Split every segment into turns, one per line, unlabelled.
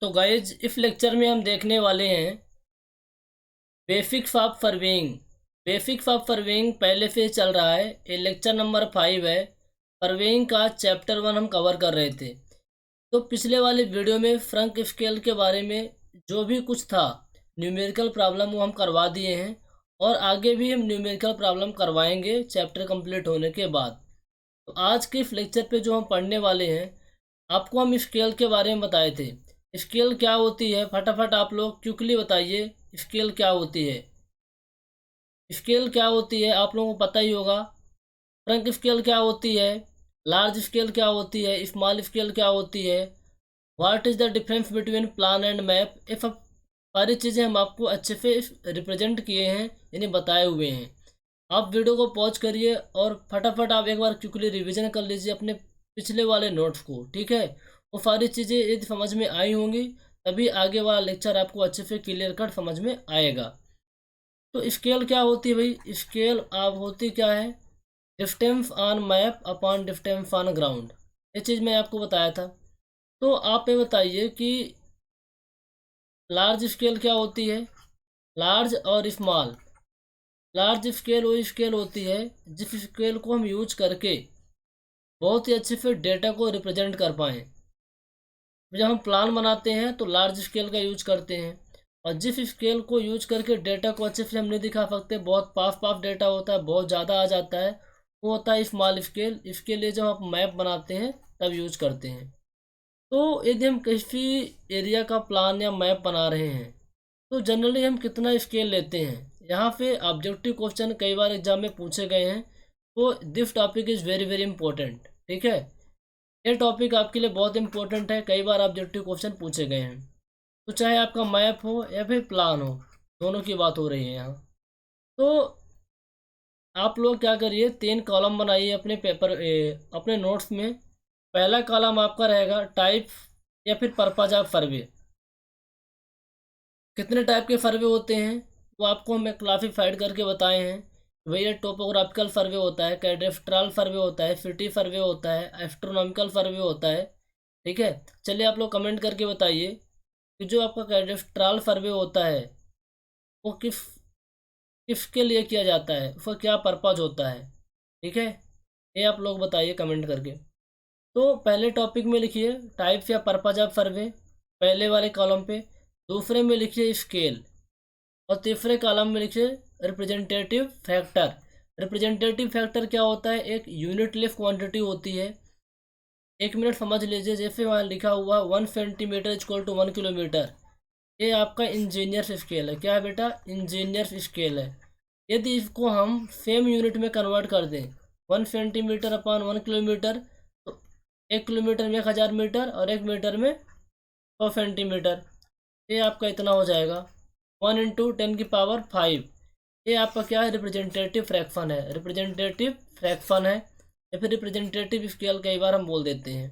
तो गाइज इस लेक्चर में हम देखने वाले हैं basics of surveying. Basics of surveying पहले से ही चल रहा है, ये लेक्चर नंबर 5 है। सर्वेइंग का चैप्टर 1 हम कवर कर रहे थे। तो पिछले वाले वीडियो में फ्रंक स्केल के बारे में जो भी कुछ था न्यूमेरिकल प्रॉब्लम वो हम करवा दिए हैं, और आगे भी हम न्यूमेरिकल प्रॉब्लम करवाएंगे चैप्टर कंप्लीट होने के बाद। तो आज के इस लेक्चर पे जो हम पढ़ने वाले हैं, आपको हम स्केल के बारे में बताए थे। स्केल क्या होती है, फटाफट आप लोग क्विकली बताइए। स्केल क्या होती है? स्केल क्या होती है आप लोगों को पता ही होगा। फ्रंक स्केल क्या होती है, लार्ज स्केल क्या होती है, स्मॉल स्केल क्या होती है, what is the difference between plan and map. ये सब सारी चीज़ें हम आपको अच्छे से रिप्रेजेंट किए हैं, यानी बताए हुए हैं। आप वीडियो को पॉज करिए और फटाफट आप एक बार क्विकली रिवीजन कर लीजिए अपने पिछले वाले नोट्स को, ठीक है। वो सारी चीज़ें यदि समझ में आई होंगी तभी आगे वाला लेक्चर आपको अच्छे से क्लियर कट समझ में आएगा। तो स्केल क्या होती है भाई? स्केल आप होती क्या है? Distance on map upon distance on ground. ये चीज़ मैं आपको बताया था। तो आप ये बताइए कि लार्ज स्केल क्या होती है, लार्ज और स्मॉल। लार्ज स्केल वो स्केल होती है जिस स्केल को हम यूज करके बहुत ही अच्छे से डेटा को रिप्रेजेंट कर पाएँ। जब हम प्लान बनाते हैं तो लार्ज स्केल का यूज करते हैं, और जिस स्केल को यूज करके डेटा को अच्छे से हम नहीं दिखा सकते, बहुत पास पास डेटा होता है, बहुत ज़्यादा आ जाता है, वो होता है स्मॉल स्केल। इसके लिए जब आप मैप बनाते हैं तब यूज करते हैं। तो यदि हम किसी एरिया का प्लान या मैप बना रहे हैं तो जनरली हम कितना स्केल लेते हैं, यहाँ पे ऑब्जेक्टिव क्वेश्चन कई बार एग्जाम में पूछे गए हैं। तो this topic is very very important, ठीक है। ये टॉपिक आपके लिए बहुत इंपॉर्टेंट है, कई बार ऑब्जेक्टिव क्वेश्चन पूछे गए हैं। तो चाहे आपका मैप हो या फिर प्लान हो, दोनों की बात हो रही है यहाँ। तो आप लोग क्या करिए, 3 कॉलम बनाइए अपने पेपर अपने नोट्स में। पहला कॉलम आपका रहेगा टाइप या फिर पर्पज ऑफ सर्वे। कितने टाइप के सर्वे होते हैं वो आपको हम क्लासिफाइड करके बताए हैं। भैया टोपोग्राफिकल सर्वे होता है, कैडेस्ट्रल सर्वे होता है, सिटी सर्वे होता है, एस्ट्रोनॉमिकल सर्वे होता है, ठीक है। चलिए आप लोग कमेंट करके बताइए कि जो आपका कैडेस्ट्रल सर्वे होता है वो किसके लिए किया जाता है, उसका क्या पर्पज होता है, ठीक है। ये आप लोग बताइए कमेंट करके। तो पहले टॉपिक में लिखिए टाइप्स या पर्पज ऑफ सर्वे, पहले वाले कॉलम पे। दूसरे में लिखिए स्केल, और तीसरे कॉलम में लिखिए रिप्रेजेंटेटिव फैक्टर। रिप्रेजेंटेटिव फैक्टर क्या होता है? एक यूनिट लेस क्वांटिटी होती है। 1 मिनट समझ लीजिए, जैसे वहाँ लिखा हुआ 1 सेंटीमीटर इक्वल टू 1 किलोमीटर। ये आपका इंजीनियर्स स्केल है। क्या है बेटा? इंजीनियर्स स्केल है। यदि इसको हम सेम यूनिट में कन्वर्ट कर दें, 1 सेंटीमीटर अपॉन 1 किलोमीटर, तो 1 किलोमीटर में 1000 मीटर और 1 मीटर में 100 सेंटीमीटर। ये आपका इतना हो जाएगा 1 × 10⁵। ये आपका क्या है? रिप्रेजेंटेटिव फ्रैक्शन है, रिप्रेजेंटेटिव फ्रैक्शन है, या फिर रिप्रेजेंटेटिव स्केल कई बार हम बोल देते हैं।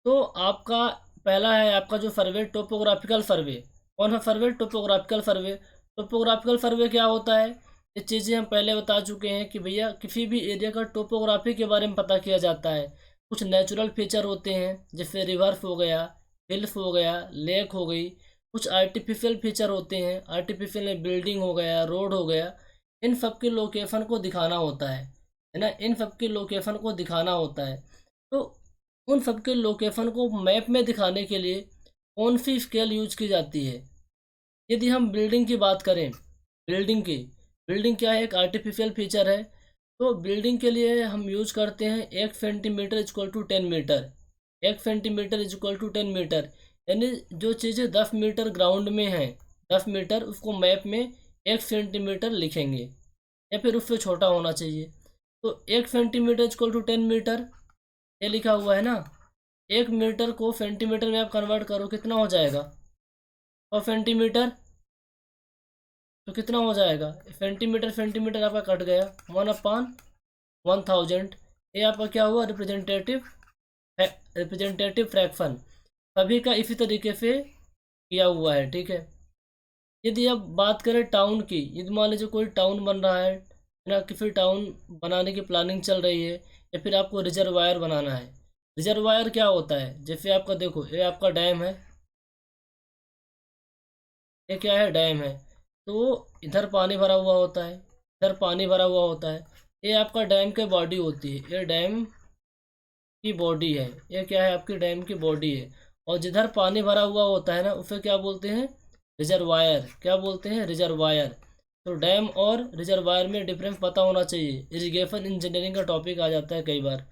तो आपका पहला है आपका जो सर्वे, टोपोग्राफिकल सर्वे। कौन सा सर्वे? Topographical survey. टोपोग्राफिकल सर्वे क्या होता है? ये चीज़ें हम पहले बता चुके हैं कि भैया किसी भी एरिया का टोपोग्राफी के बारे में पता किया जाता है। कुछ नेचुरल फीचर होते हैं जैसे रिवर्स हो गया, हिल्स हो गया, लेक हो गई। कुछ आर्टिफिशियल फीचर होते हैं, आर्टिफिशियल बिल्डिंग हो गया, रोड हो गया। इन सब की लोकेशन को दिखाना होता है ना, इन सब की लोकेशन को दिखाना होता है। तो उन सब के लोकेशन को मैप में दिखाने के लिए कौन सी स्केल यूज की जाती है? यदि हम बिल्डिंग की बात करें, बिल्डिंग क्या है? एक आर्टिफिशियल फीचर है। तो बिल्डिंग के लिए हम यूज करते हैं 1 centimetre equal to 10 metre. 1 centimetre equal to 10 metre, यानी जो चीज़ें 10 मीटर ग्राउंड में हैं, 10 मीटर, उसको मैप में 1 सेंटीमीटर लिखेंगे, या फिर उससे छोटा होना चाहिए। तो 1 सेंटीमीटर इक्वल टू 10 मीटर, ये लिखा हुआ है ना। 1 मीटर को सेंटीमीटर में आप कन्वर्ट करो, कितना हो जाएगा? और सेंटीमीटर तो कितना हो जाएगा? सेंटीमीटर सेंटीमीटर आपका कट गया, 1/1000। ये आपका क्या हुआ? Representative fraction. सभी का इसी तरीके से किया हुआ है, ठीक है। यदि आप बात करें टाउन की, यदि मान लीजिए कोई टाउन बन रहा है ना, किसी टाउन बनाने की प्लानिंग चल रही है, या फिर आपको रिजर्वायर बनाना है। रिजर्वायर क्या होता है, जैसे आपका देखो ये आपका डैम है, ये क्या है, डैम है। तो इधर पानी भरा हुआ होता है, इधर पानी भरा हुआ होता है। ये आपका डैम की बॉडी होती है, ये डैम की बॉडी है, ये क्या है, आपकी डैम की बॉडी है। और जिधर पानी भरा हुआ होता है ना, उसे क्या बोलते हैं, रिजर्वायर। क्या बोलते हैं, रिजर्वायर। तो डैम और रिजर्वायर में डिफरेंस पता होना चाहिए। इरिगेशन इंजीनियरिंग का टॉपिक आ जाता है कई बार,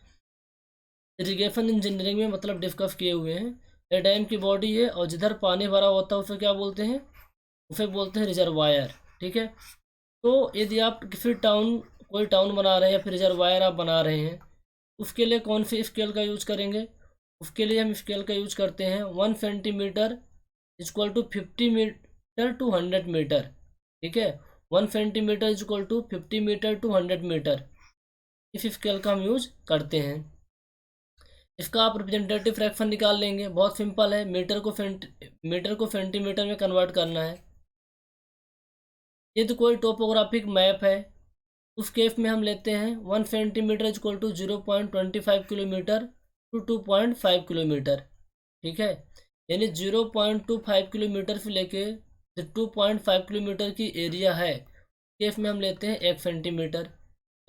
इरिगेशन इंजीनियरिंग में मतलब डिस्कस किए हुए हैं। ये डैम की बॉडी है और जिधर पानी भरा होता है उसे क्या बोलते हैं, उसे बोलते हैं रिजर्वायर। ठीक है। तो यदि आप किसी टाउन, कोई टाउन बना रहे हैं या फिर रिजर्वायर आप बना रहे हैं, उसके लिए कौन सी स्केल का यूज करेंगे, उसके लिए हम स्केल का यूज करते हैं 1 centimetre equal to 50 metre to 100 metre. ठीक है, 1 centimetre equal to 50 metre to 100 metre, इस स्केल का हम यूज करते हैं। इसका आप रिप्रेजेंटेटिव फ्रैक्शन निकाल लेंगे, बहुत सिंपल है। मीटर को सेंटीमीटर में कन्वर्ट करना है। यदि कोई टोपोग्राफिक मैप है, उस केस में हम लेते हैं 1 centimetre equal to 0.25 kilometre to 2.5 kilometre. ठीक है, यानी 0.25 किलोमीटर से लेके जो 2.5 किलोमीटर की एरिया है, केस में हम लेते हैं 1 सेंटीमीटर।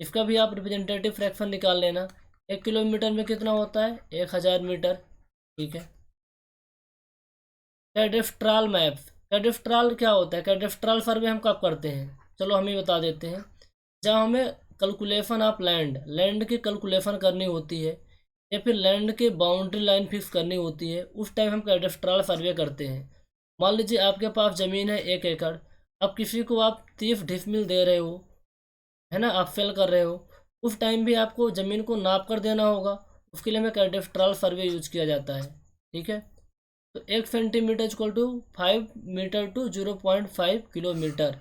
इसका भी आप रिप्रेजेंटेटिव फ्रैक्शन निकाल लेना। 1 किलोमीटर में कितना होता है, 1000 मीटर। ठीक है। कैडेस्ट्रल मैप, कैडेस्ट्रल क्या होता है, कैडेस्ट्रल सर्वे हम कब करते हैं, चलो हम ही बता देते हैं। जब हमें कैलकुलेशन ऑफ लैंड, लैंड की कैलकुलेशन करनी होती है या फिर लैंड की बाउंड्री लाइन फिक्स करनी होती है, उस टाइम हम कैडेस्ट्रल सर्वे करते हैं। मान लीजिए आपके पास ज़मीन है 1 एकड़, अब किसी को आप 30 डिसमिल दे रहे हो, है ना, आप सेल कर रहे हो, उस टाइम भी आपको ज़मीन को नाप कर देना होगा। उसके लिए हमें कैडेस्ट्रल सर्वे यूज किया जाता है। ठीक है। तो 1 centimetre equal to 5 metre to 0.5 kilometre,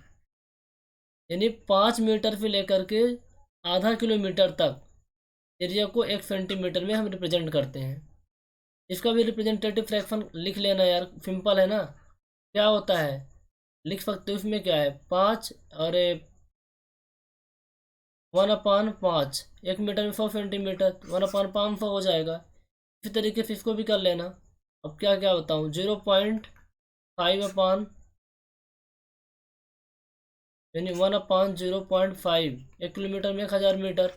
यानी 5 मीटर से लेकर के आधा किलोमीटर तक एरिया को 1 सेंटीमीटर में हम रिप्रेजेंट करते हैं। इसका भी रिप्रेजेंटेटिव फ्रैक्शन लिख लेना यार, सिंपल है ना। क्या होता है, लिख सकते हो, इसमें क्या है, 5 और 1/5, 1 मीटर में 100 सेंटीमीटर, 1/500 हो जाएगा। इसी तरीके से इसको भी कर लेना। अब क्या क्या बताऊँ, 0.5 यानी 1/0.5, 1 किलोमीटर में 1000 मीटर,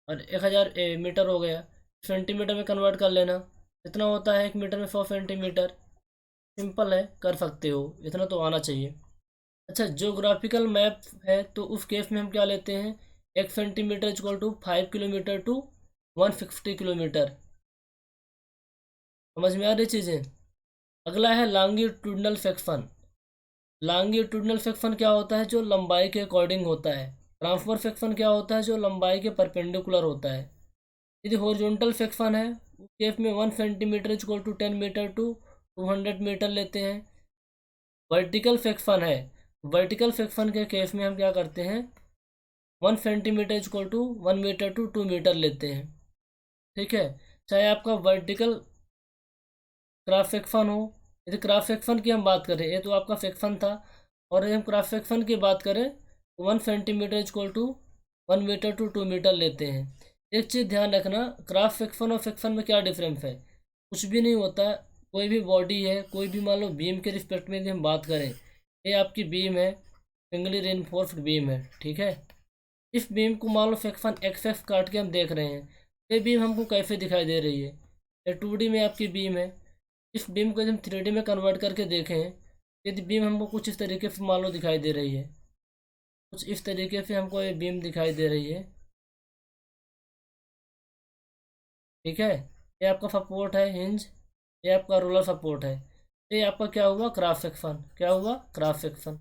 और 1000 मीटर हो गया। सेंटीमीटर में कन्वर्ट कर लेना, इतना होता है 1 मीटर में 100 सेंटीमीटर। सिंपल है, कर सकते हो, इतना तो आना चाहिए। अच्छा, ज्योग्राफिकल मैप है तो उस केस में हम क्या लेते हैं, 1 centimetre equal to 5 kilometre to 160 kilometre. समझ में आ रही चीज़ें। अगला है लॉन्गिट्यूडनल सेक्शन। लॉन्गिट्यूडनल सेक्शन क्या होता है, जो लंबाई के अकॉर्डिंग होता है। ट्रांसफर सेक्शन क्या होता है, जो लंबाई के परपेंडिकुलर होता है। यदि हॉरिजॉन्टल सेक्शन है, उस केस में 1 centimetre equal to 10 metre to 200 metre लेते हैं। वर्टिकल सेक्शन है, वर्टिकल सेक्शन के केस में हम क्या करते हैं, 1 centimetre equal to 1 metre to 2 metre लेते हैं। ठीक है, चाहे आपका वर्टिकल क्रॉस सेक्शन हो। यदि क्रॉस सेक्शन की हम बात करें, ये तो आपका सेक्शन था, और यदि हम क्रॉस सेक्शन की बात करें तो 1 centimetre equal to 1 metre to 2 metre लेते हैं। एक चीज़ ध्यान रखना, क्रॉस सेक्शन और सेक्शन में क्या डिफरेंस है, कुछ भी नहीं होता। कोई भी बॉडी है, कोई भी मान लो बीम के रिस्पेक्ट में यदि हम बात करें, ये आपकी बीम है, सिंगली रेनफोर्स्ड बीम है। ठीक है, इस बीम को मान लो सेक्शन एक्स काट के हम देख रहे हैं, ये बीम हमको कैसे दिखाई दे रही है, ये 2D में आपकी बीम है। इस बीम को यदि हम 3D में कन्वर्ट करके देखें, यदि बीम हमको कुछ इस तरीके से मान लो दिखाई दे रही है, कुछ इस तरीके से हमको ये बीम दिखाई दे रही है। ठीक है, ये आपका सपोर्ट है हिंज, ये आपका रोलर सपोर्ट है, ये आपका क्या हुआ, क्रॉस सेक्शन। क्या हुआ, क्रॉस सेक्शन।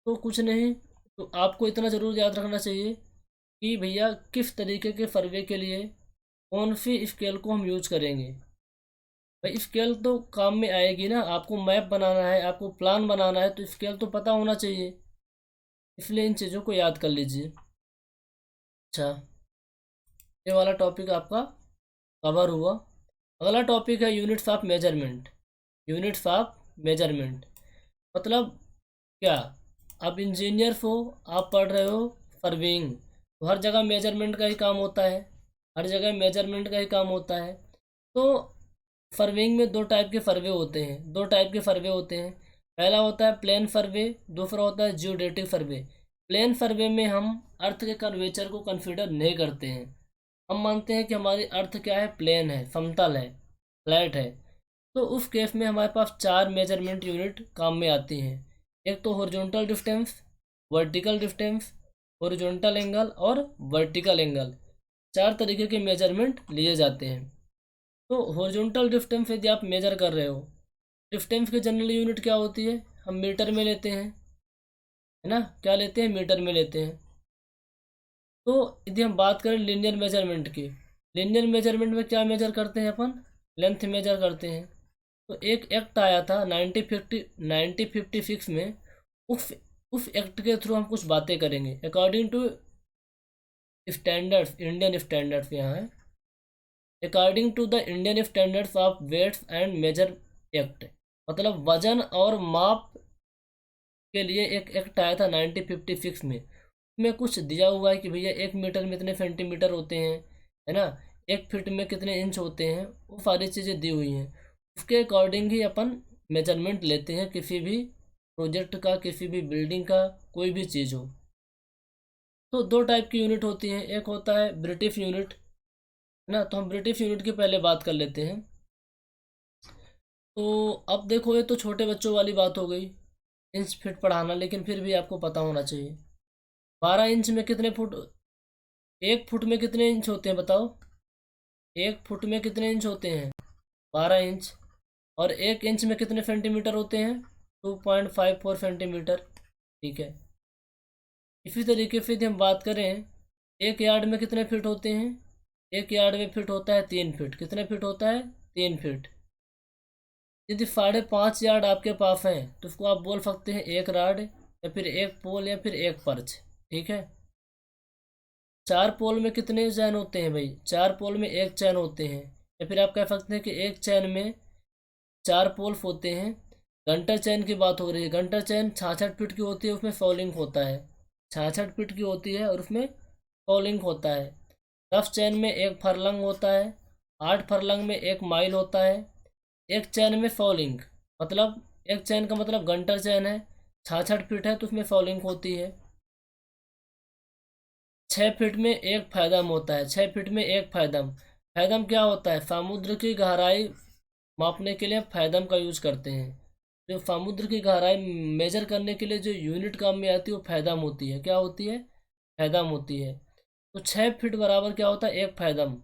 तो कुछ नहीं, तो आपको इतना ज़रूर याद रखना चाहिए कि भैया किस तरीके के सर्वे के लिए कौन सी स्केल को हम यूज करेंगे। भाई स्केल तो काम में आएगी ना, आपको मैप बनाना है, आपको प्लान बनाना है, तो स्केल तो पता होना चाहिए। इसलिए इन चीज़ों को याद कर लीजिए। अच्छा, ये वाला टॉपिक आपका कवर हुआ। अगला टॉपिक है units of measurement. Units of measurement मतलब क्या, आप इंजीनियर हो, आप पढ़ रहे हो सर्वेइंग, तो हर जगह मेजरमेंट का ही काम होता है। हर जगह मेजरमेंट का ही काम होता है। तो फर्विंग में दो टाइप के फर्वे होते हैं। पहला होता है प्लेन फर्वे, दूसरा होता है जियोडेटिक फर्वे। प्लेन फर्वे में हम अर्थ के कर्वेचर को कंसीडर नहीं करते हैं। हम मानते हैं कि हमारी अर्थ क्या है, प्लेन है, समतल है, फ्लैट है। तो उस केस में हमारे पास 4 मेजरमेंट यूनिट काम में आती हैं। एक तो horizontal distance, vertical distance, horizontal angle और वर्टिकल एंगल। 4 तरीके के मेजरमेंट लिए जाते हैं। तो हॉरिजॉन्टल डिस्टेंस यदि आप मेजर कर रहे हो, डिस्टेंस की जनरल यूनिट क्या होती है, हम मीटर में लेते हैं, है ना, क्या लेते हैं, मीटर में लेते हैं। तो यदि हम बात करें लीनियर मेजरमेंट की, लीनियर मेजरमेंट में क्या मेजर करते हैं अपन, लेंथ मेजर करते हैं। तो एक एक्ट आया था 1956 में, उस एक्ट के थ्रू हम कुछ बातें करेंगे। According to standards, Indian standards यहाँ है, according to the Indian standards of weights and measure act, मतलब वजन और माप के लिए एक एक्ट आया था 1956 में कुछ दिया हुआ है कि भैया 1 मीटर में इतने सेंटीमीटर होते हैं, है ना, 1 फीट में कितने इंच होते हैं, वो सारी चीज़ें दी हुई हैं। उसके अकॉर्डिंग ही अपन मेजरमेंट लेते हैं किसी भी प्रोजेक्ट का, किसी भी बिल्डिंग का, कोई भी चीज़ हो। तो दो टाइप की यूनिट होती हैं, एक होता है ब्रिटिश यूनिट, है ना। तो हम ब्रिटिश यूनिट की पहले बात कर लेते हैं। तो अब देखो, ये तो छोटे बच्चों वाली बात हो गई, इंच फीट पढ़ाना, लेकिन फिर भी आपको पता होना चाहिए। 12 इंच में कितने फुट, 1 फुट में कितने इंच होते हैं बताओ, 1 फुट में कितने इंच होते हैं, 12 इंच। और 1 इंच में कितने सेंटीमीटर होते हैं, 2.54 सेंटीमीटर, ठीक है। इसी तरीके से यदि हम बात करें, 1 यार्ड में कितने फीट होते हैं, 1 यार्ड में फिट होता है 3 फीट। कितने फीट होता है, 3 फीट। यदि 5.5 यार्ड आपके पास है तो उसको आप बोल सकते हैं 1 राड, या फिर 1 पोल, या फिर 1 पर्च, ठीक है। 4 पोल में कितने चैन होते हैं भाई, 4 पोल में 1 चैन होते हैं, या फिर आप कह सकते हैं कि 1 चैन में 4 पोल होते हैं। गंटर चैन की बात हो रही है, गंटर चैन 66 फीट की होती है, उसमें फॉलिंग होता है, 66 फीट की होती है और उसमें फॉलिंग होता है। रफ चैन में 1 फरलंग होता है, 8 फरलंग में 1 माइल होता है। एक चैन में फॉलिंग, मतलब एक चैन का मतलब गंटर चैन है, 66 फीट है, तो उसमें फॉलिंग होती है। 6 फीट में 1 फैदम होता है, 6 फीट में 1 फैदम। फैदम क्या होता है, समुद्र की गहराई मापने के लिए फैदम का यूज करते हैं। जो समुद्र की गहराई मेजर करने के लिए जो यूनिट काम में आती है वो फैदम होती है। क्या होती है, फैदम होती है। तो 6 फीट बराबर क्या होता है, 1 फैदम।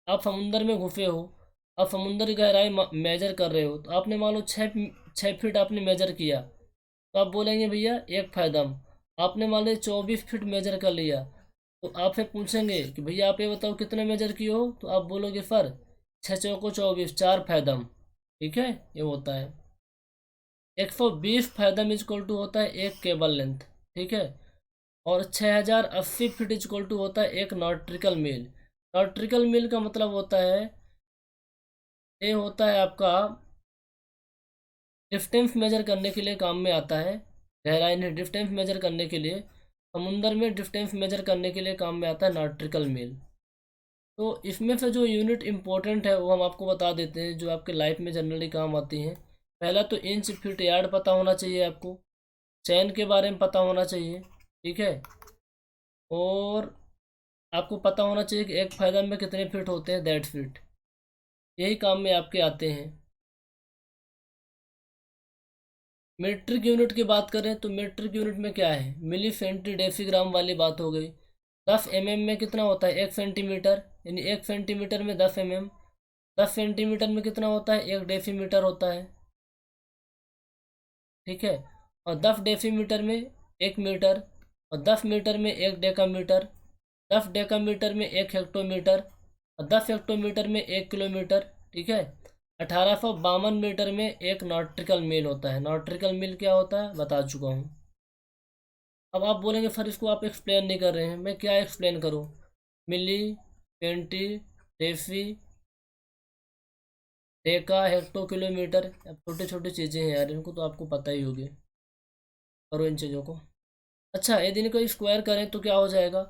आप समुंदर में घुसे हो, आप समुंदर की गहराई मेजर कर रहे हो, तो आपने मान लो 6 फीट आपने मेजर किया, तो आप बोलेंगे भैया 1 फैदम। आपने मान लो 24 फीट मेजर कर लिया, तो आपसे पूछेंगे कि भैया आप ये बताओ कितने मेजर किए हो, तो आप बोलोगे सर 6 चौको 24, 4 फैदम, ठीक है, ये होता है। 120 फैदम इजक्वल टू होता है 1 केबल लेंथ, ठीक है। और 6080 फीट इजक्वल टू होता है 1 नॉट्रिकल मील। नॉट्रिकल मील का मतलब होता है, ये होता है आपका डिस्टेंस मेजर करने के लिए काम में आता है। गहराई में डिस्टेंस मेजर करने के लिए, समुंदर में डिस्टेंस मेजर करने के लिए काम में आता है नॉट्रिकल मील। तो इसमें से जो यूनिट इम्पोर्टेंट है वो हम आपको बता देते हैं, जो आपके लाइफ में जनरली काम आती हैं। पहला तो इंच फीट यार्ड पता होना चाहिए आपको, चैन के बारे में पता होना चाहिए, ठीक है। और आपको पता होना चाहिए कि 1 फैदम में कितने फीट होते हैं, दैट फीट। यही काम में आपके आते हैं। मीट्रिक यूनिट की बात करें तो मीट्रिक यूनिट में क्या है, मिली सेंटी डेसीग्राम वाली बात हो गई। 10 में कितना होता है, 1 सेंटीमीटर, यानी 1 सेंटीमीटर में 10 10 सेंटीमीटर में कितना होता है, 1 डेसीमीटर होता है, ठीक है। और 10 डेसीमीटर में 1 मीटर, और 10 मीटर में 1 डेकामीटर, 10 डेकामीटर में 1 हेक्टोमीटर, और 10 हेक्टोमीटर में 1 किलोमीटर, ठीक है। 1852 मीटर में 1 नॉट्रिकल मील होता है। नॉट्रिकल मील क्या होता है बता चुका हूँ। अब आप बोलेंगे सर इसको आप एक्सप्लेन नहीं कर रहे हैं, मैं क्या एक्सप्लेन करूँ, milli, centi, deci, deca, hecto, kilometre, अब छोटी छोटी चीज़ें हैं यार, इनको तो आपको पता ही होगी, करो इन चीज़ों को। अच्छा, यदि इनको स्क्वायर करें तो क्या हो जाएगा,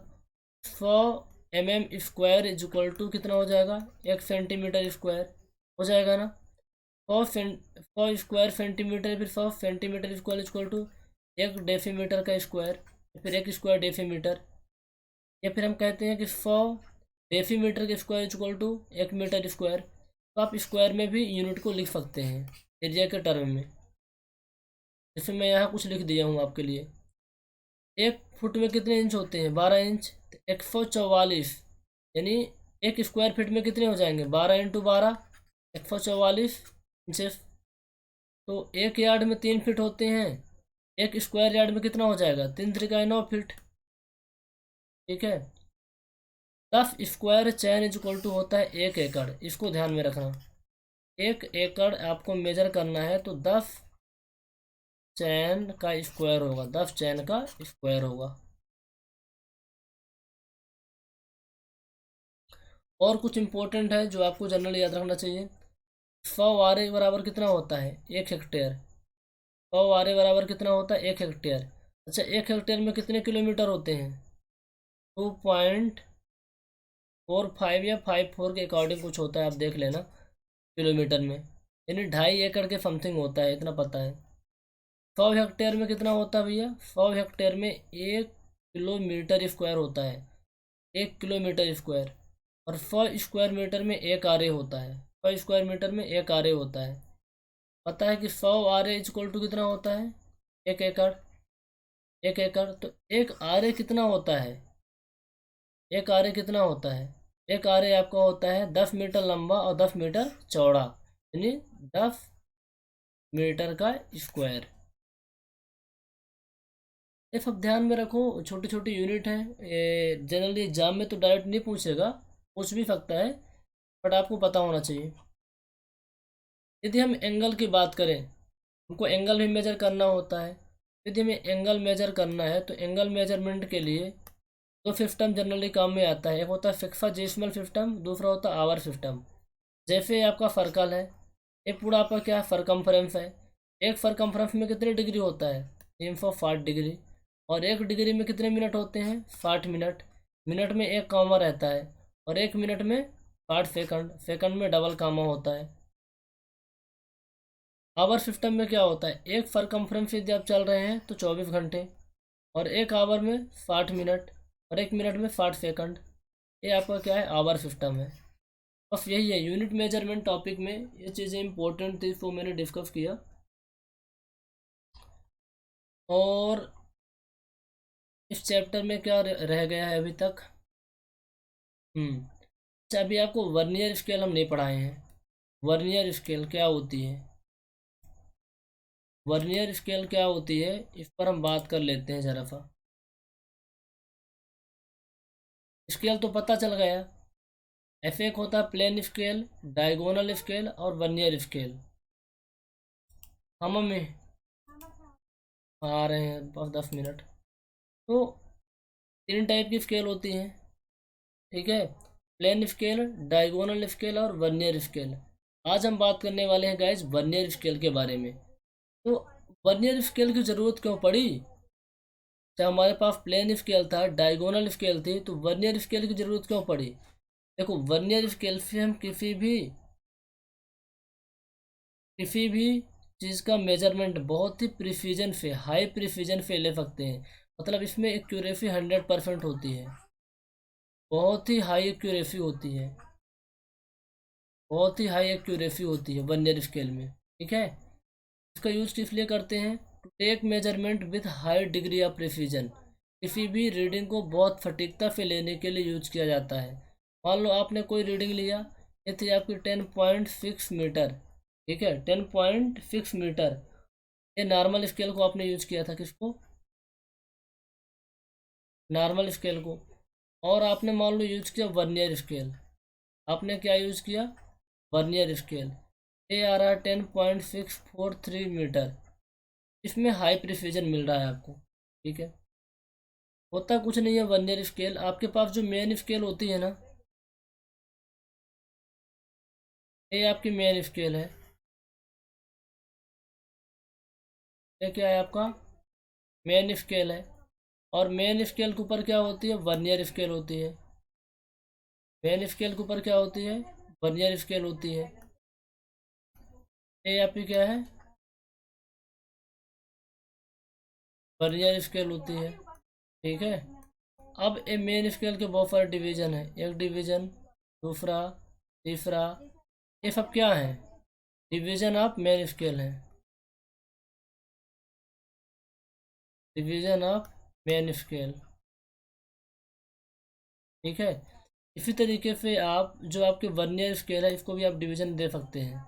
100 mm² इज इक्वल टू कितना हो जाएगा, 1 सेंटीमीटर स्क्वायर हो जाएगा ना। 100 स्क्वायर सेंटीमीटर, फिर 100 सेंटीमीटर इक्वल टू 1 डेसीमीटर का स्क्वायर, फिर 1 स्क्वायर डेसीमीटर, या फिर हम कहते हैं कि 100 डेसीमीटर के square equal to 1 metre square. तो आप स्क्वायर में भी यूनिट को लिख सकते हैं एरिया के टर्म में। जैसे मैं यहाँ कुछ लिख दिया हूँ आपके लिए। 1 फुट में कितने इंच होते हैं, 12 इंच। 144, यानी 1 स्क्वायर फीट में कितने हो जाएंगे, 12 × 12, 144 इंचेस। तो 1 यार्ड में 3 फीट होते हैं, 1 स्क्वायर यार्ड में कितना हो जाएगा, 3×3 = 9 फीट। ठीक है। 10 square chain is equal to होता है 1 एकड़। इसको ध्यान में रखना, 1 एकड़ आपको मेजर करना है तो 10 चैन का स्क्वायर होगा, 10 चैन का स्क्वायर होगा। और कुछ इंपॉर्टेंट है जो आपको जनरली याद रखना चाहिए। 100 आरे बराबर कितना होता है, 1 हेक्टेयर। 100 आरे बराबर कितना होता है, 1 हेक्टेयर। अच्छा, 1 हेक्टेयर में कितने किलोमीटर होते हैं, 2.45 या 54 के अकॉर्डिंग कुछ होता है, आप देख लेना किलोमीटर में, यानी 2.5 एकड़ के समथिंग होता है, इतना पता है। 100 हेक्टेयर में कितना होता है भैया, 100 हेक्टेयर में 1 किलोमीटर स्क्वायर होता है, 1 किलोमीटर स्क्वायर। और 100 स्क्वायर मीटर में 1 आरे होता है, 100 स्क्वायर मीटर में 1 आरे होता है। पता है कि 100 आरे इज इक्वल टू कितना होता है, 1 एकड़। 1 एकड़ तो 1 आरे कितना होता है, 1 आरे कितना होता है, 1 आरे आपका होता है 10 मीटर लंबा और 10 मीटर चौड़ा, यानी 10 मीटर का स्क्वायर। ये सब ध्यान में रखो, छोटी छोटी यूनिट है। जनरली एग्जाम में तो डायरेक्ट नहीं पूछेगा, पूछ भी सकता है, बट आपको पता होना चाहिए। यदि हम एंगल की बात करें, हमको एंगल भी मेजर करना होता है। यदि हमें एंगल मेजर करना है तो एंगल मेजरमेंट के लिए दो सिस्टम जनरली काम में आता है, एक होता है सेक्साजेसिमल सिस्टम, दूसरा होता है आवर सिस्टम। जैसे आपका सर्कल है, एक पूरा आपका क्या सरकमफ्रेंस है, एक सरकमफ्रेंस में कितने डिग्री होता है, 360 डिग्री, और 1 डिग्री में कितने मिनट होते हैं, 60 मिनट। मिनट में एक कामा रहता है, और 1 मिनट में 60 सेकंड, सेकंड में डबल कामा होता है। आवर सिस्टम में क्या होता है, एक सरकमफ्रेंस यदि आप चल रहे हैं तो 24 घंटे, और 1 आवर में 60 मिनट, और 1 मिनट में 60 सेकंड। ये आपका क्या है, आवर सिस्टम है। बस यही है, यूनिट मेजरमेंट टॉपिक में ये चीज़ें इंपॉर्टेंट थी, तो मैंने डिस्कस किया। और इस चैप्टर में क्या रह गया है अभी तक, अच्छा अभी आपको वर्नियर स्केल हम नहीं पढ़ाए हैं। वर्नियर स्केल क्या होती है, वर्नियर स्केल क्या होती है, इस पर हम बात कर लेते हैं ज़रा सा। स्केल तो पता चल गया, ऐसे एक होता है प्लेन स्केल, डायगोनल स्केल और वर्नियर स्केल। हम में आ रहे हैं बस 10 मिनट। तो 3 टाइप की स्केल होती हैं, ठीक है, प्लेन स्केल, डायगोनल स्केल और वर्नियर स्केल। आज हम बात करने वाले हैं गाइज वर्नियर स्केल के बारे में। तो वर्नियर स्केल की ज़रूरत क्यों पड़ी, जब हमारे पास प्लेन स्केल था, डायगोनल स्केल थी, तो वर्नियर स्केल की ज़रूरत क्यों पड़ी। देखो, वर्नियर स्केल से हम किसी भी चीज़ का मेजरमेंट बहुत ही प्रिसीजन से, हाई प्रिसीजन से ले सकते हैं। मतलब इसमें एक्यूरेसी 100% होती है, बहुत ही हाई एक्यूरेसी होती है, बहुत ही हाई एक्यूरेसी होती है वर्नियर स्केल में। ठीक है, इसका यूज किस लिए करते हैं, to take measurement with high degree of precision. किसी भी रीडिंग को बहुत सटीकता से लेने के लिए यूज किया जाता है। मान लो आपने कोई रीडिंग लिया, ये थी आपकी 10.6 मीटर, ठीक है, 10.6 मीटर। ये नॉर्मल स्केल को आपने यूज किया था, किसको, नॉर्मल स्केल को। और आपने मान लो यूज किया वर्नियर स्केल, आपने क्या यूज किया, वर्नियर स्केल। ये आ रहा है 10.643 मीटर, इसमें हाई प्रिसीजन मिल रहा है आपको। ठीक है, होता कुछ नहीं है वर्नियर स्केल, आपके पास जो मेन स्केल होती है ना, ये आपकी मेन स्केल है, ये क्या है आपका मेन स्केल है। और मेन स्केल के ऊपर क्या होती है, वर्नियर स्केल होती है। मेन स्केल के ऊपर क्या होती है, वर्नियर स्केल होती है। ये आपकी क्या है, वर्नियर स्केल होती है, ठीक है। अब ए मेन स्केल के बहुत सारे डिवीजन है, एक डिवीजन, दूसरा, तीसरा, ये सब क्या है, डिवीजन ऑफ मेन स्केल है, डिवीजन ऑफ मेन स्केल, ठीक है। इसी तरीके से आप जो आपके वर्नियर स्केल है इसको भी आप डिवीजन दे सकते हैं।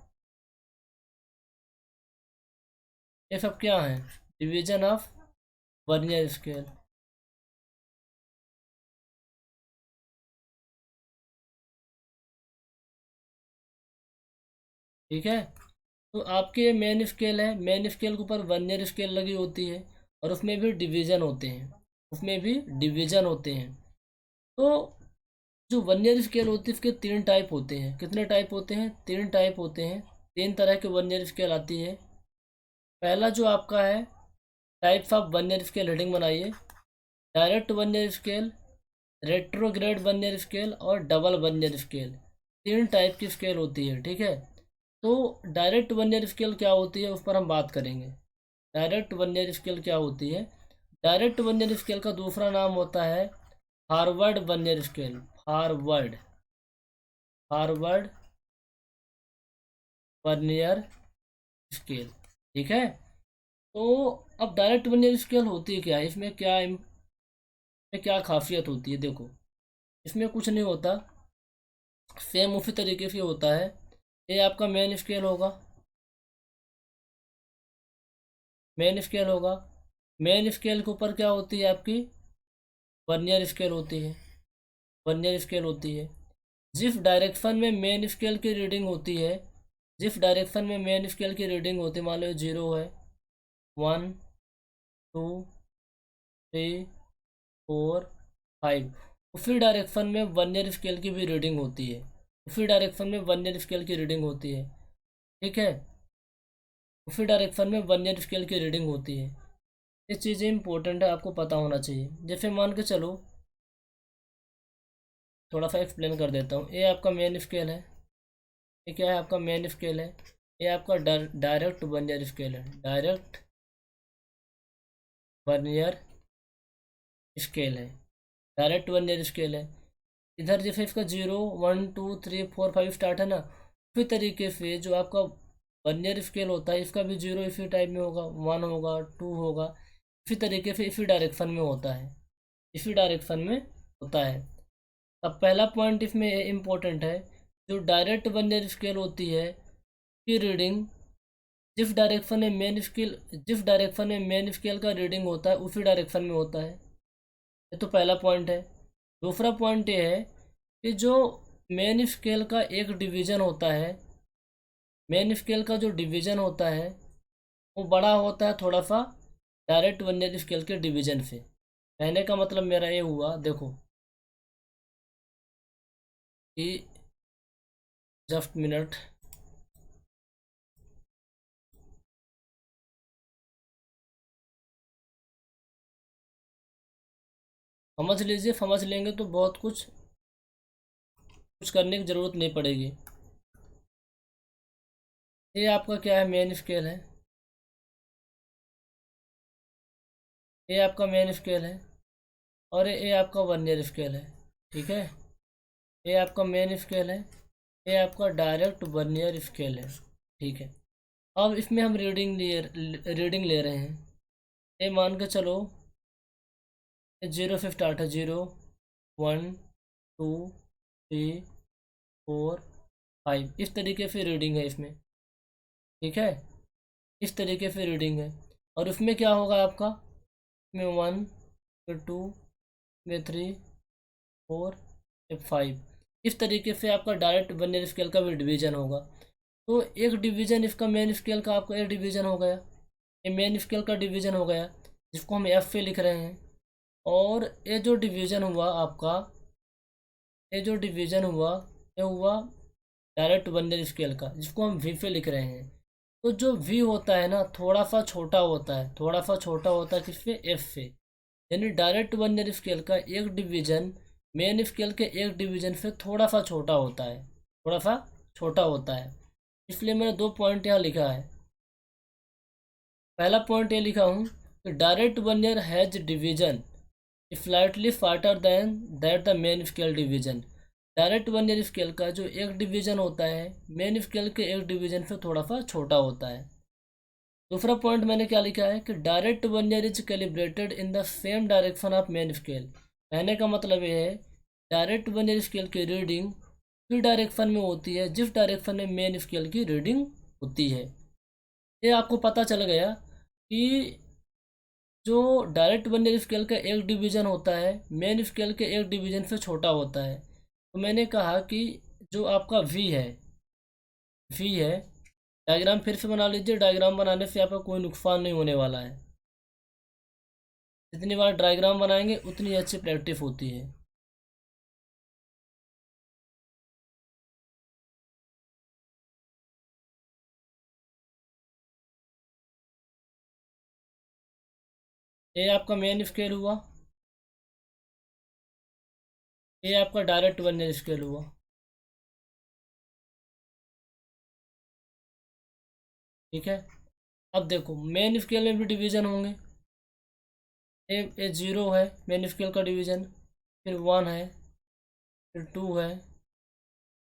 ये सब क्या है, डिवीजन ऑफ वर्नियर स्केल, ठीक है। तो आपके मेन स्केल है, मेन स्केल के ऊपर वर्नियर स्केल लगी होती है और उसमें भी डिवीजन होते हैं, उसमें भी डिवीजन होते हैं। तो जो वर्नियर स्केल होती है इसके तीन टाइप होते हैं, कितने टाइप होते हैं, तीन टाइप होते हैं, तीन तरह के वर्नियर स्केल आती है। पहला जो आपका है, types of vernier scale heading बनाइए, direct vernier scale, retrograde vernier scale और डबल वर्नियर स्केल, तीन टाइप की स्केल होती है, ठीक है। तो डायरेक्ट वर्नियर स्केल क्या होती है उस पर हम बात करेंगे। डायरेक्ट वर्नियर स्केल क्या होती है, डायरेक्ट वर्नियर स्केल का दूसरा नाम होता है forward vernier scale, forward, forward vernier scale, ठीक है। तो अब डायरेक्ट वर्नियर स्केल होती है क्या, इसमें क्या खासियत होती है, देखो इसमें कुछ नहीं होता, सेम उसी तरीके से होता है। ये आपका मेन स्केल होगा, मेन स्केल होगा, मेन स्केल के ऊपर क्या होती है आपकी, वर्नियर स्केल होती है, वर्नियर स्केल होती है। जिस डायरेक्शन में मेन स्केल की रीडिंग होती है, जिस डायरेक्शन में मेन स्केल की रीडिंग होती है, मान लो 0 है, 1 2 3 4 5, उसी डायरेक्शन में वर्नियर स्केल की भी रीडिंग होती है, उसी डायरेक्शन में वर्नियर स्केल की रीडिंग होती है, ठीक है। उसी डायरेक्शन में वर्नियर स्केल की रीडिंग होती है। ये चीज़ें इंपॉर्टेंट है, आपको पता होना चाहिए। जैसे मान के चलो, थोड़ा सा एक्सप्लेन कर देता हूँ। ये आपका मेन स्केल है, ये क्या है आपका मेन स्केल है, ये आपका डायरेक्ट वर्नियर स्केल है, डायरेक्ट वर्नियर स्केल है, डायरेक्ट वर्नियर स्केल है। इधर जैसे इसका 0 1 2 3 4 5 स्टार्ट है ना, उसी तरीके से जो आपका वर्नियर स्केल होता है इसका भी 0 इसी टाइप में होगा, 1 होगा, 2 होगा, इसी तरीके से इसी डायरेक्शन में होता है, इसी डायरेक्शन में होता है। अब पहला पॉइंट इसमें इम्पोर्टेंट है, जो डायरेक्ट वर्नियर स्केल होती है की रीडिंग जिस डायरेक्शन में मेन स्केल, जिस डायरेक्शन में मेन स्केल का रीडिंग होता है उसी डायरेक्शन में होता है। ये तो पहला पॉइंट है। दूसरा पॉइंट ये है कि जो मेन स्केल का एक डिवीज़न होता है, मेन स्केल का जो डिवीज़न होता है वो बड़ा होता है थोड़ा सा डायरेक्ट वर्नियर स्केल के डिवीज़न से। कहने का मतलब मेरा ये हुआ, देखो कि जस्ट मिनट, समझ लीजिए, समझ लेंगे तो बहुत कुछ करने की ज़रूरत नहीं पड़ेगी। ये आपका क्या है, मेन स्केल है, ये आपका मेन स्केल है और ये आपका वर्नियर स्केल है, ठीक है। ये आपका मेन स्केल है, ये आपका डायरेक्ट वर्नियर स्केल है, ठीक है। अब इसमें हम रीडिंग ले रहे हैं। ये मान के चलो 0 से स्टार्ट है, 0 1 2 3 4 5, इस तरीके से रीडिंग है इसमें, ठीक है, इस तरीके से रीडिंग है। और उसमें क्या होगा आपका, इसमें 1 फिर 2 फिर 3 4 फिर 5, इस तरीके से आपका डायरेक्ट वर्नियर स्केल का भी डिवीज़न होगा। तो एक डिवीज़न इसका मेन स्केल का आपका एक डिवीज़न हो गया, ये मेन स्केल का डिवीज़न हो गया जिसको हम एफ पे लिख रहे हैं। और ये जो डिवीज़न हुआ आपका, ये जो डिवीज़न हुआ, ये हुआ डायरेक्ट वर्नियर स्केल का जिसको हम वी पे लिख रहे हैं। तो जो वी होता है ना थोड़ा सा छोटा होता है, थोड़ा सा छोटा होता है किस पे, एफ पे। यानी डायरेक्ट वर्नियर स्केल का एक डिवीज़न मेन स्केल के एक डिवीजन से थोड़ा सा छोटा होता है, थोड़ा सा छोटा होता है। इसलिए मैंने 2 पॉइंट यहाँ लिखा है। पहला पॉइंट ये लिखा हूँ कि direct vernier has division slightly farther than that the main scale division. Direct vernier scale का जो एक डिवीजन होता है मेन स्केल के एक डिवीजन से थोड़ा सा छोटा होता है। दूसरा पॉइंट मैंने क्या लिखा है कि direct vernier is calibrated in the same direction of main scale. कहने का मतलब ये है डायरेक्ट वर्नियर स्केल की रीडिंग उसी डायरेक्शन में होती है जिस डायरेक्शन में मेन स्केल की रीडिंग होती है। ये आपको पता चल गया कि जो डायरेक्ट वर्नियर स्केल का एक डिवीजन होता है मेन स्केल के एक डिवीजन से छोटा होता है। तो मैंने कहा कि जो आपका वी है, डायग्राम फिर से बना लीजिए। डायग्राम बनाने से आपका कोई नुकसान नहीं होने वाला है। जितनी बार डायग्राम बनाएंगे उतनी अच्छी प्रैक्टिस होती है। ये आपका मेन स्केल हुआ, ये आपका डायरेक्ट वर्नियर स्केल हुआ। ठीक है, अब देखो मेन स्केल में भी डिवीजन होंगे। ए 0 है मेन स्केल का डिवीजन, फिर 1 है, फिर 2 है,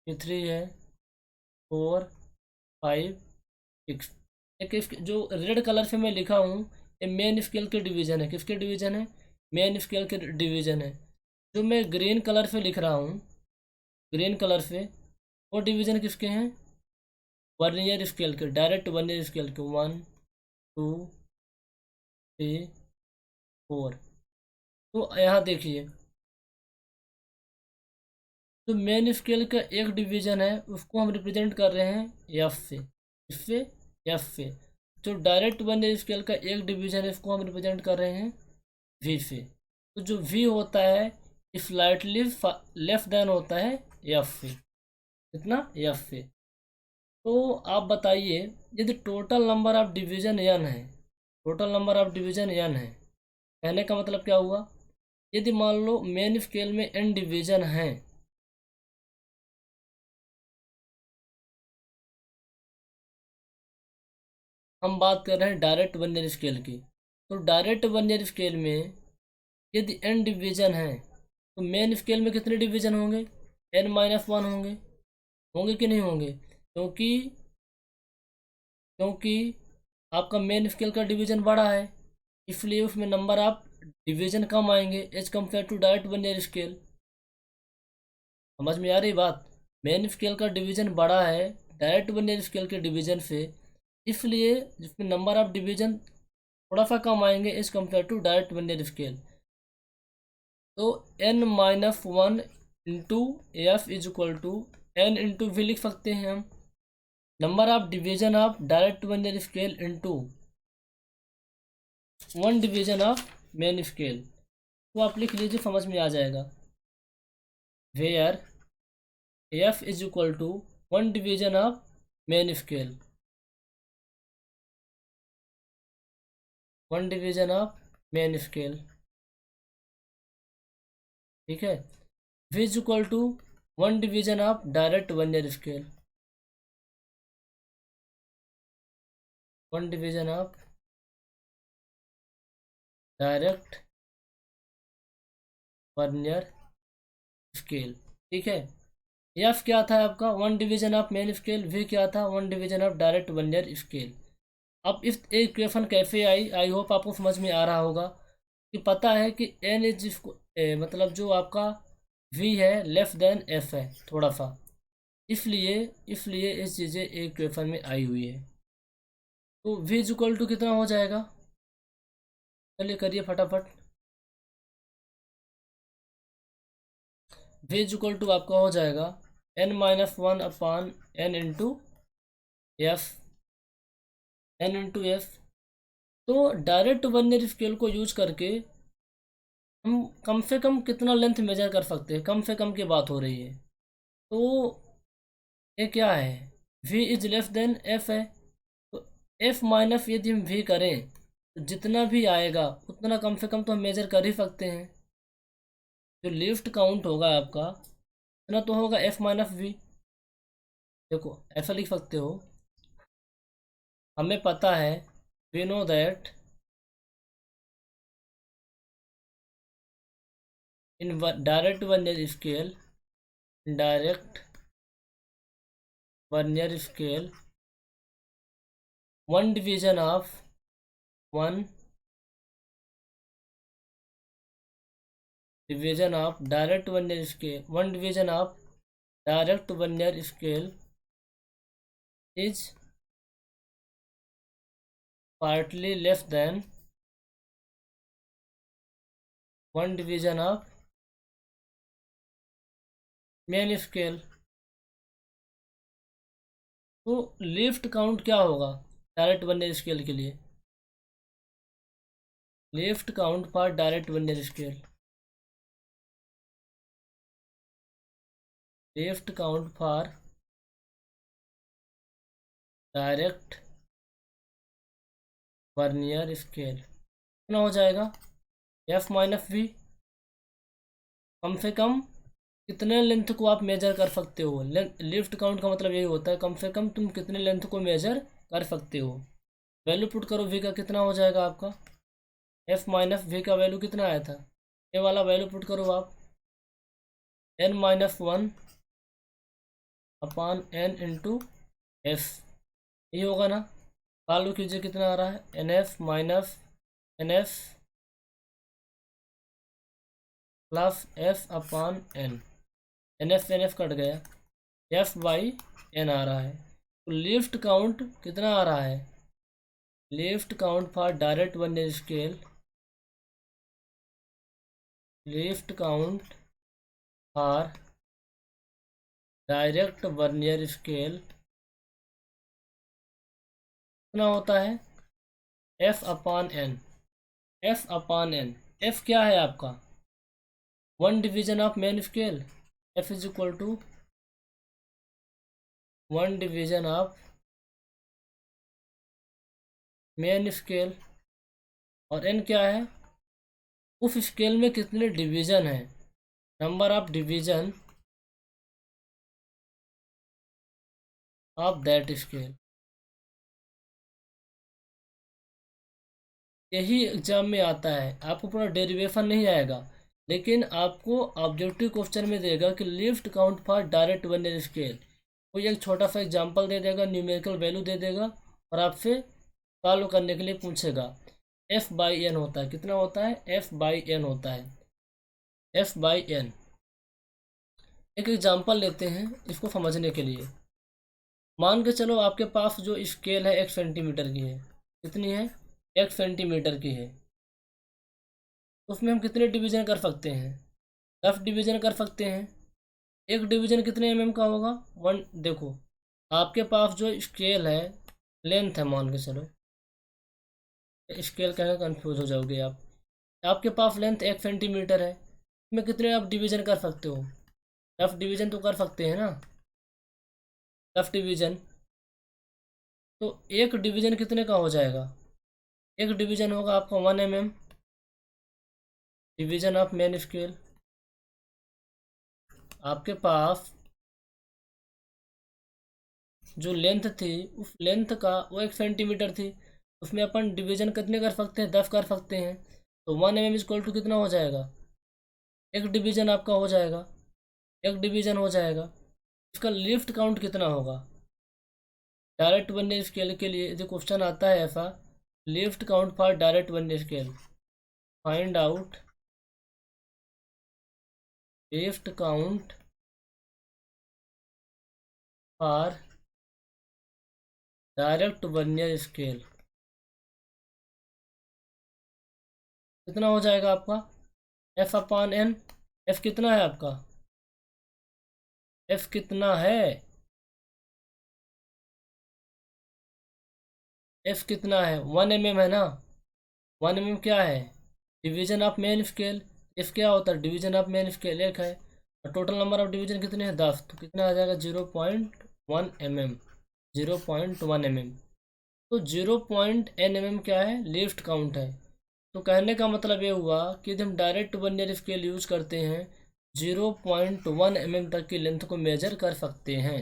फिर 3 है, 4, 5, 6। एक जो रेड कलर से मैं लिखा हूँ ये मेन स्केल के डिवीजन है। किसके डिवीजन है? मेन स्केल के डिवीजन है। जो मैं ग्रीन कलर से लिख रहा हूँ, ग्रीन कलर से, वो डिवीजन किसके हैं? वर्नियर स्केल के, डायरेक्ट वर्नियर स्केल के। 1, 2, 3, 4। तो यहाँ देखिए तो मेन स्केल का एक डिवीजन है उसको हम रिप्रेजेंट कर रहे हैं एफ से, इससे एफ से। जो डायरेक्ट वर्नियर स्केल का एक डिवीजन है इसको हम रिप्रेजेंट कर रहे हैं वी से। तो जो वी होता है स्लाइटली लेफ्ट देन होता है एफ से। कितना? एफ से। तो आप बताइए यदि total number of division N है, total number of division N है, कहने का मतलब क्या हुआ? यदि मान लो मेन स्केल में एन डिवीजन है, हम बात कर रहे हैं डायरेक्ट वर्नियर स्केल की, तो डायरेक्ट वर्नियर स्केल में यदि एन डिवीजन है तो मेन स्केल में कितने डिवीजन होंगे? n-1 होंगे। होंगे कि नहीं होंगे? क्योंकि आपका मेन स्केल का डिवीजन बड़ा है, इसलिए उसमें नंबर ऑफ डिवीजन कम आएंगे as compared to direct vernier scale. समझ में आ रही बात? मेन स्केल का डिवीजन बड़ा है डायरेक्ट वर्नियर स्केल के डिवीजन से, इसलिए जिसमें नंबर ऑफ डिवीजन थोड़ा सा कम आएंगे as compared to direct vernier scale. तो n-1 into F is equal to N into V लिख सकते हैं हम, number of division of direct vernier scale into 1 division of main scale. तो आप लिख लीजिए, समझ में आ जाएगा। Where F is equal to 1 division of main scale, 1 division of main scale. ठीक है, V is equal to 1 division of direct vernier scale, 1 division of direct vernier scale. ठीक है, एफ क्या था आपका? 1 division of main scale. V क्या था? 1 division of direct vernier scale. अब इस इक्वेशन कैसे आई, आई होप आपको समझ में आ रहा होगा कि पता है कि एन इज मतलब जो आपका वी है लेफ्ट देन एफ है थोड़ा सा, इसलिए इसलिए इस चीज़ें इक्वेशन में आई हुई है। तो वी इज इक्वल टू कितना हो जाएगा? चलिए करिए फटाफट। वी इज इक्वल टू आपका हो जाएगा n-1 upon N into F, N into F. तो डायरेक्ट वर्नियर स्केल को यूज करके हम कम से कम कितना लेंथ मेजर कर सकते हैं? कम से कम की बात हो रही है। तो ये क्या है? v is less than f है, तो f माइनस यदि हम v करें तो जितना भी आएगा उतना कम से कम तो हम मेजर कर ही सकते हैं। जो लिफ्ट काउंट होगा आपका इतना तो होगा एफ माइनस वी। देखो ऐसा लिख सकते हो, हमें पता है, we know that in direct vernier scale, direct vernier scale, one division of direct vernier scale, one division of direct vernier scale is partly less than one division of main scale. तो least count क्या होगा direct vernier scale के लिए? Least count for direct vernier scale, least count for direct vernier scale कितना हो जाएगा? F minus we. कम से कम कितने लेंथ को आप मेजर कर सकते हो? लिफ्ट काउंट का मतलब यही होता है, कम से कम तुम कितने लेंथ को मेजर कर सकते हो। वैल्यू पुट करो, वी का कितना हो जाएगा आपका? एफ माइनस वी का वैल्यू कितना आया था? ये वाला वैल्यू पुट करो आप, N minus one upon N into F, ये होगा ना। चालू कीजिए, कितना आ रहा है? N F minus N F plus F upon N, N F cut गया, एफ बाई एन आ रहा है। तो लिफ्ट काउंट कितना आ रहा है? Least count for direct vernier scale, least count for direct vernier scale कितना होता है? F upon N, F upon N. F क्या है आपका? One division of main scale, F is equal to one division of main scale, और N क्या है? उस स्केल में कितने डिवीजन हैं, number of division of that scale. यही एग्जाम में आता है, आपको पूरा डेरिवेशन नहीं आएगा, लेकिन आपको ऑब्जेक्टिव क्वेश्चन में देगा कि lift count for direct vernier scale. कोई एक छोटा सा एग्जांपल दे देगा, न्यूमेरिकल वैल्यू दे देगा और आपसे सॉल्व करने के लिए पूछेगा। एफ बाई एन होता है, कितना होता है? एफ बाई एन होता है, एफ बाई एन। एक एग्जांपल लेते हैं इसको समझने के लिए। मान के चलो आपके पास जो स्केल है 1 सेंटीमीटर की है, कितनी है? 1 सेंटीमीटर की है। उसमें हम कितने डिवीजन कर सकते हैं? 10 डिवीजन कर सकते हैं। एक डिवीजन कितने mm का होगा? 1। देखो आपके पास जो स्केल है, लेंथ है, मान के चलो, स्केल कहना कंफ्यूज हो जाओगे आप। आपके पास लेंथ 1 सेंटीमीटर है, इसमें कितने आप डिवीजन कर सकते हो? 10 डिवीजन तो कर सकते हैं ना, 10 डिवीजन। तो एक डिवीजन कितने का हो जाएगा? एक डिवीजन होगा आपका 1 mm, division of main scale. आपके पास जो लेंथ थी, उस लेंथ का वो 1 सेंटीमीटर थी, उसमें अपन डिवीजन कितने कर सकते हैं? 10 कर सकते हैं। तो 1 mm इक्वल टू कितना हो जाएगा? एक डिवीजन आपका हो जाएगा, एक डिवीजन हो जाएगा। इसका लिफ्ट काउंट कितना होगा? डायरेक्ट वर्नियर स्केल के लिए यदि क्वेश्चन आता है ऐसा, lift count for direct vernier scale, find out lift count for direct vernier scale, कितना हो जाएगा आपका? F upon N. एफ कितना है आपका? एफ कितना है? एफ कितना है? 1 mm है ना। 1 mm क्या है? Division of main scale. F क्या होता है? डिवीजन ऑफ मेन स्केल 1 है, और टोटल नंबर ऑफ डिवीजन कितने हैं? 10। तो कितना आ जाएगा? 0.1 mm, 0.1 mm। तो 0.n mm क्या है? लिफ्ट काउंट है। तो कहने का मतलब ये हुआ कि यदि हम डायरेक्ट वर्नियर स्केल यूज करते हैं 0.1 mm तक की लेंथ को मेजर कर सकते हैं।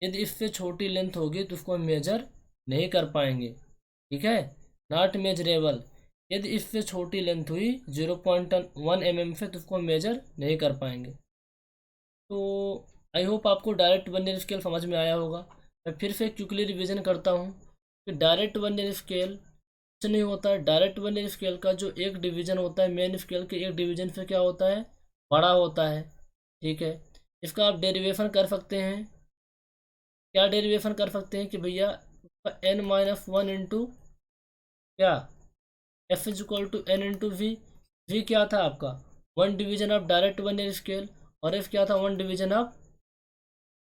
यदि इससे छोटी लेंथ होगी तो उसको हम मेजर नहीं कर पाएंगे, ठीक है, नॉट मेजरेबल। यदि इससे छोटी लेंथ हुई 0.1 mm से तो उसको हम मेजर नहीं कर पाएंगे। तो आई होप आपको डायरेक्ट वर्नियर स्केल समझ में आया होगा। मैं फिर से क्विकली रिवीजन करता हूँ कि डायरेक्ट वर्नियर स्केल कुछ नहीं होता है। डायरेक्ट वर्नियर स्केल का जो एक डिवीजन होता है मेन स्केल के एक डिवीजन से क्या होता है, बड़ा होता है, ठीक है। इसका आप डेरिवेशन कर सकते हैं। क्या डेरिवेशन कर सकते हैं कि भैया n-1 इंटू क्या F is equal to N into V. V क्या था आपका, one division of direct vernier scale, और एफ क्या था, one division of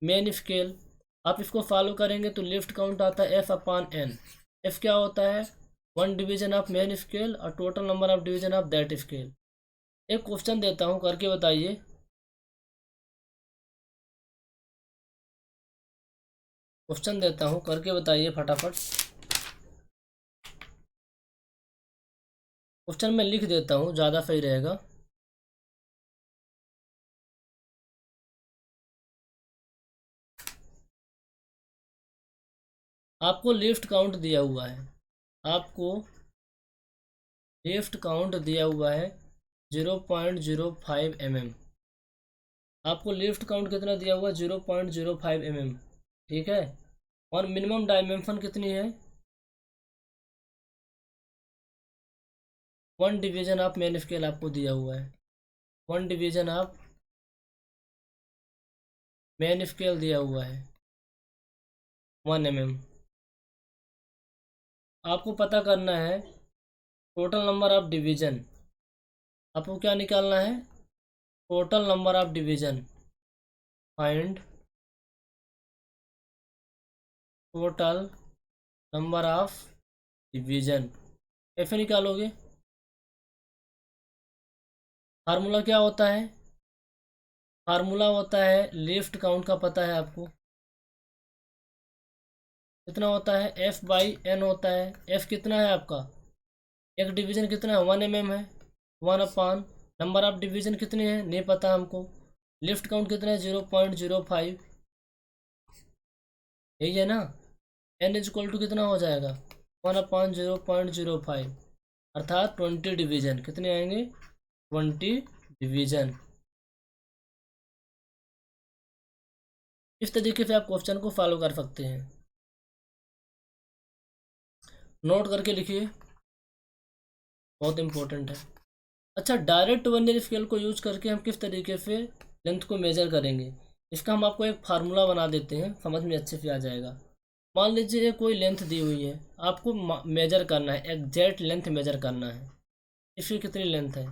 main scale. आप इसको फॉलो करेंगे तो लिफ्ट काउंट आता है एफ अपॉन एन। एफ क्या होता है, one division of main scale और total number of division of that scale. एक क्वेश्चन देता हूँ, करके बताइए। क्वेश्चन देता हूँ, करके बताइए फटाफट। क्वेश्चन मैं लिख देता हूँ, ज़्यादा सही रहेगा। आपको लिफ्ट काउंट दिया हुआ है, आपको लिफ्ट काउंट दिया हुआ है 0.05 mm। आपको लिफ्ट काउंट कितना दिया हुआ है, 0.05 mm, ठीक है। और मिनिमम डायमेंशन कितनी है, one division of main scale आपको दिया हुआ है, one division of main scale दिया हुआ है 1 mm। आपको पता करना है टोटल नंबर ऑफ डिवीजन। आपको क्या निकालना है, total number of division. Find total number of division, कैसे निकालोगे। फार्मूला क्या होता है, फार्मूला होता है लिफ्ट काउंट का, पता है आपको कितना होता है, एफ बाई एन होता है। एफ कितना है आपका, एक डिवीजन कितना है, 1 mm है, 1/। नंबर ऑफ डिवीजन कितने हैं नहीं पता हमको। लिफ्ट काउंट कितना है, 0.05, यही है ना। एन इज इक्वल टू कितना हो जाएगा, 1/0.05, अर्थात 20 डिवीजन। कितने आएंगे, 20 डिवीजन। इस तरीके से आप क्वेश्चन को फॉलो कर सकते हैं। नोट करके लिखिए, बहुत इंपॉर्टेंट है। अच्छा, डायरेक्ट वर्नियर स्केल को यूज करके हम किस तरीके से लेंथ को मेजर करेंगे, इसका हम आपको एक फार्मूला बना देते हैं, समझ में अच्छे से आ जाएगा। मान लीजिए कोई लेंथ दी हुई है, आपको मेजर करना है, एग्जैक्ट लेंथ मेजर करना है। इसकी कितनी लेंथ है,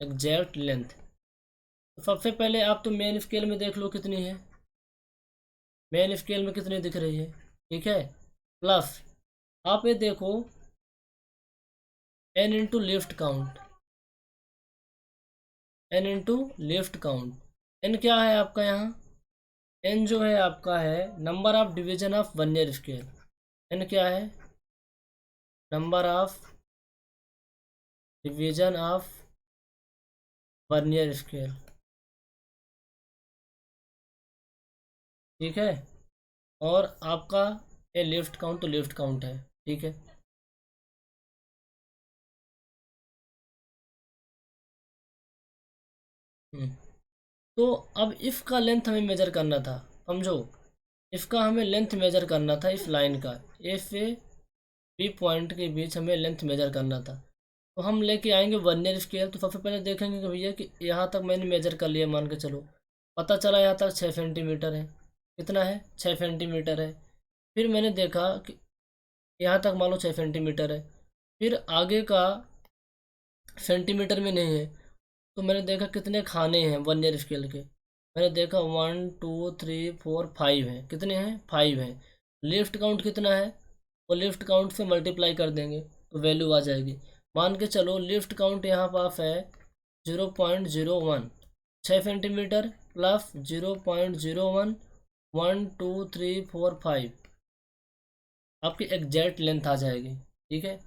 एग्जैक्ट लेंथ। तो सबसे पहले आप तो मेन स्केल में देख लो कितनी है, मेन स्केल में कितनी दिख रही है, ठीक है। प्लस आप ये देखो N into least count, N into least count. N क्या है आपका यहाँ, एन जो है आपका है number of division of vernier scale. N क्या है, number of division of vernier scale, ठीक है। और आपका ये लिफ्ट काउंट, तो लिफ्ट काउंट है, ठीक है। तो अब इफ का लेंथ हमें मेजर करना था, समझो, इसका हमें लेंथ मेजर करना था, इस लाइन का ए से बी पॉइंट के बीच हमें लेंथ मेजर करना था। तो हम लेके आएंगे वर्नियर स्केल। तो सबसे पहले देखेंगे कि भैया कि यहाँ तक मैंने मेजर कर लिया, मान के चलो, पता चला यहाँ तक 6 सेंटीमीटर है। कितना है, 6 सेंटीमीटर है। फिर मैंने देखा कि यहाँ तक मान लो 6 सेंटीमीटर है, फिर आगे का सेंटीमीटर में नहीं है। तो मैंने देखा कितने खाने हैं वर्नियर स्केल के, मैंने देखा 1 2 3 4 5 हैं। कितने हैं, 5 हैं। लिफ्ट काउंट कितना है, वो लिफ्ट काउंट से मल्टीप्लाई कर देंगे तो वैल्यू आ जाएगी। मान के चलो लिफ्ट काउंट यहाँ पास है 0.01, 6 सेंटीमीटर प्लस 0.01, 1 2 3 4 5, आपकी एग्जैक्ट लेंथ आ जाएगी, ठीक है।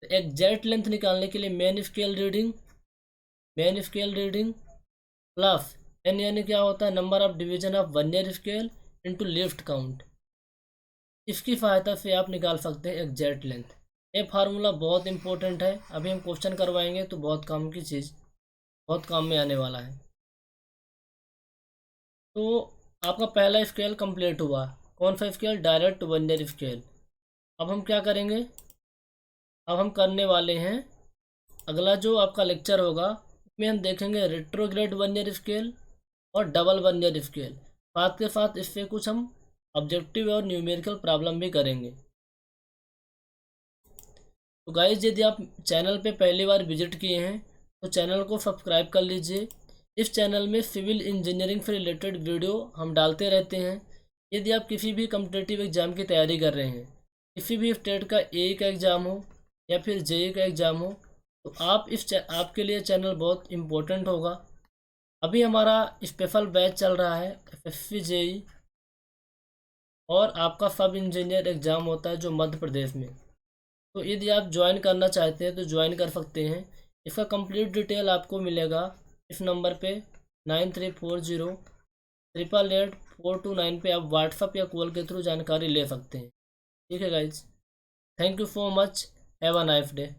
एग्जैक्ट लेंथ निकालने के लिए main scale reading plus N यानी क्या होता है, number of division of vernier scale into least count. इसकी सहायता से आप निकाल सकते हैं एग्जैक्ट लेंथ। ये फार्मूला बहुत इंपॉर्टेंट है, अभी हम क्वेश्चन करवाएंगे तो बहुत काम की चीज़, बहुत काम में आने वाला है। तो आपका पहला स्केल कंप्लीट हुआ, कौन सा स्केल, डायरेक्ट वर्नियर स्केल। अब हम क्या करेंगे, अब हम करने वाले हैं अगला जो आपका लेक्चर होगा उसमें हम देखेंगे रेट्रोग्रेड वर्नियर स्केल और डबल वर्नियर स्केल। साथ के साथ इससे कुछ हम ऑब्जेक्टिव और न्यूमेरिकल प्रॉब्लम भी करेंगे। तो गाइस, यदि आप चैनल पे पहली बार विजिट किए हैं तो चैनल को सब्सक्राइब कर लीजिए। इस चैनल में सिविल इंजीनियरिंग से रिलेटेड वीडियो हम डालते रहते हैं। यदि आप किसी भी कॉम्पिटिटिव एग्ज़ाम की तैयारी कर रहे हैं, किसी भी स्टेट का एई का एग्ज़ाम हो या फिर जेई का एग्ज़ाम हो, तो आपके लिए चैनल बहुत इम्पोर्टेंट होगा। अभी हमारा स्पेशल बैच चल रहा है एफएससी जेई, और आपका सब इंजीनियर एग्ज़ाम होता है जो मध्य प्रदेश में। तो यदि आप ज्वाइन करना चाहते हैं तो ज्वाइन कर सकते हैं। इसका कंप्लीट डिटेल आपको मिलेगा इस नंबर पे 9340888429 पे। आप व्हाट्सअप या कॉल के थ्रू जानकारी ले सकते हैं। ठीक है guys, thank you so much, have a nice day.